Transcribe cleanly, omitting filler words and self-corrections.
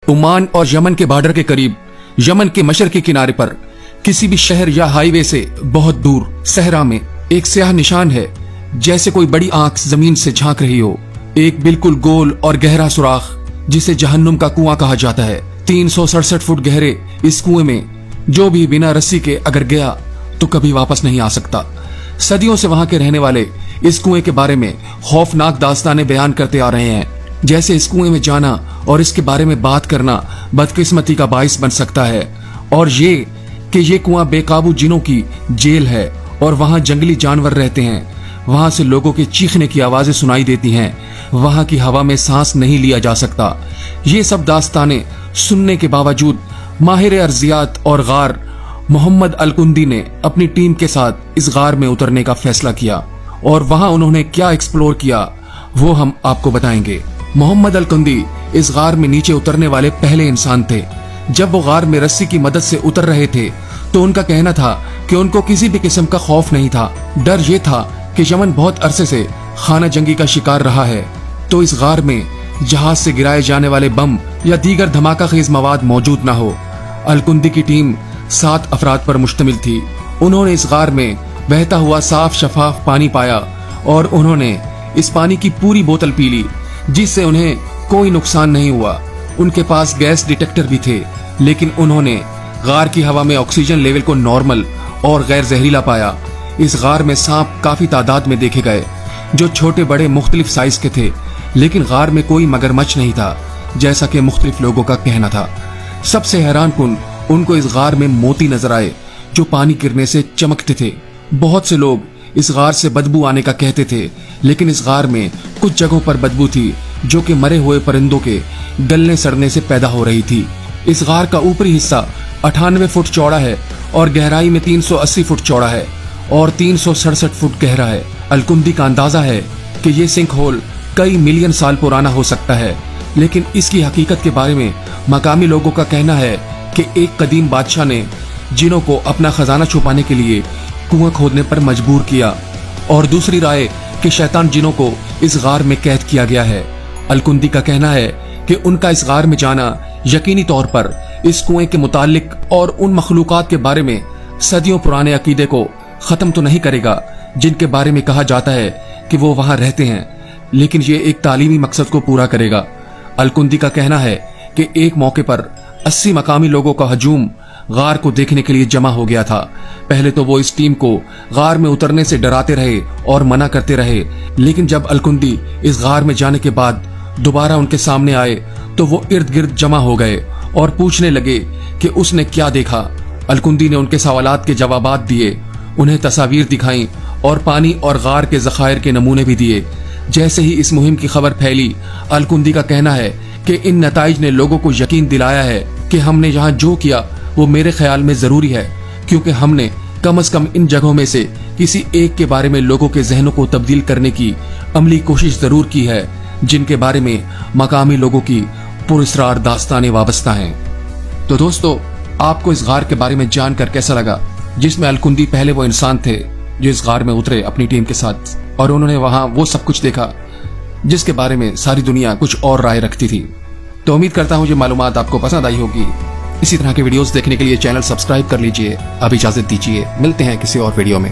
Oman और Yemen के border के करीब, यमन के मशरकी किनारे पर किसी भी शहर या हाईवे से बहुत दूर सहरा में एक स्याह निशान है, जैसे कोई बड़ी आंख जमीन से झांक रही हो। एक बिल्कुल गोल और गहरा सुराख जिसे जहन्नुम का कुआं कहा जाता है। 367 फुट गहरे इस कुएं में जो भी बिना रस्सी के अगर गया तो कभी वापस नहीं आ सकता। सदियों से वहां के रहने वाले इस कुएं के बारे में खौफनाक दास्तानें बयान करते आ रहे हैं, जैसे इस कुएं में जाना और इसके बारे में बात करना बदकिस्मती का बाइस बन सकता है, और ये कि ये कुआं बेकाबू जिनों की जेल है और वहां जंगली जानवर रहते हैं। वहां से लोगों के चीखने की आवाजें सुनाई देती हैं, वहां की हवा में सांस नहीं लिया जा सकता। ये सब दास्तानें सुनने के बावजूद माहिर अर्जियात और गार मोहम्मद अलकुंदी ने अपनी टीम के साथ इस गार में उतरने का फैसला किया, और वहां उन्होंने क्या एक्सप्लोर किया वो हम आपको बताएंगे। मोहम्मद अलकुंदी इस गार में नीचे उतरने वाले पहले इंसान थे। जब वो गार में रस्सी की मदद से उतर रहे थे तो उनका कहना था कि उनको किसी भी किस्म का खौफ नहीं था। डर ये था कि यमन बहुत अरसे से खाना जंगी का शिकार रहा है, तो इस गार में जहाज से गिराए जाने वाले बम या दीगर धमाका खेज मवाद मौजूद न हो। अलकुंदी की टीम 7 अफराद पर मुश्तमिल थी। उन्होंने इस गार में बहता हुआ साफ शफाफ पानी पाया और उन्होंने इस पानी की पूरी बोतल पी ली, जिससे उन्हें कोई नुकसान नहीं हुआ। उनके पास गैस डिटेक्टर भी थे, लेकिन उन्होंने गार की हवा में ऑक्सीजन लेवल को नॉर्मल और गैर जहरीला पाया। इस गार में सांप काफी तादाद में देखे गए, जो छोटे बड़े मुख्तलिफ साइज के थे, लेकिन गार में कोई मगरमच्छ नहीं था, जैसा कि मुख्तलिफ लोगों का कहना था। सबसे हैरान कुन उनको इस गार में मोती नजर आए, जो पानी गिरने से चमकते थे। बहुत से लोग इस गार से बदबू आने का कहते थे, लेकिन इस गार में कुछ जगहों पर बदबू थी जो कि मरे हुए परिंदों के गलने सड़ने से पैदा हो रही थी। इस गार का ऊपरी हिस्सा 98 फुट चौड़ा है और गहराई में 380 फुट चौड़ा है और 367 फुट गहरा है। अलकुंदी का अंदाजा है कि ये सिंक होल कई मिलियन साल पुराना हो सकता है, लेकिन इसकी हकीकत के बारे में मकामी लोगों का कहना है कि एक कदीम बादशाह ने जिनों को अपना खजाना छुपाने के लिए कुआं खोदने पर मजबूर किया, और दूसरी राय कि शैतान जिनों को इस गार में कैद किया गया है। अलकुंदी का कहना है कि उनका इस गार में जाना यकीनी तौर पर इस कुएं के मुतालिक और उन मखलूकात के बारे में सदियों पुराने अकीदे को खत्म तो नहीं करेगा, जिनके बारे में कहा जाता है कि वो वहां रहते हैं, लेकिन ये एक तालीमी मकसद को पूरा करेगा। अलकुंदी का कहना है कि एक मौके पर 80 मकामी लोगों का हजूम गार को देखने के लिए जमा हो गया था। पहले तो वो इस टीम को गार में उतरने से डराते रहे और मना करते रहे, लेकिन जब अलकुंदी इस गार में जाने के बाद दोबारा उनके सामने आए तो वो इर्द गिर्द जमा हो गए और पूछने लगे कि उसने क्या देखा। अलकुंदी ने उनके सवालात के जवाबात दिए, उन्हें तस्वीर दिखाई और पानी और गार के जखायर के नमूने भी दिए। जैसे ही इस मुहिम की खबर फैली, अलकुंदी का कहना है कि इन नताइज ने लोगों को यकीन दिलाया है कि हमने यहाँ जो किया वो मेरे ख्याल में जरूरी है, क्योंकि हमने कम से कम इन जगहों में से किसी एक के बारे में लोगों के जहनों को तब्दील करने की अमली कोशिश जरूर की है, जिनके बारे में मकामी लोगों की पुरस्रार दास्तानें वाबस्ता हैं। तो दोस्तों, आपको इस गार के बारे में जानकर कैसा लगा, जिसमें अलकुंदी पहले वो इंसान थे जो इस गार में उतरे अपनी टीम के साथ, और उन्होंने वहां वो सब कुछ देखा जिसके बारे में सारी दुनिया कुछ और राय रखती थी। तो उम्मीद करता हूं ये मालूमात आपको पसंद आई होगी। इसी तरह के वीडियोस देखने के लिए चैनल सब्सक्राइब कर लीजिए। अब इजाजत दीजिए, मिलते हैं किसी और वीडियो में।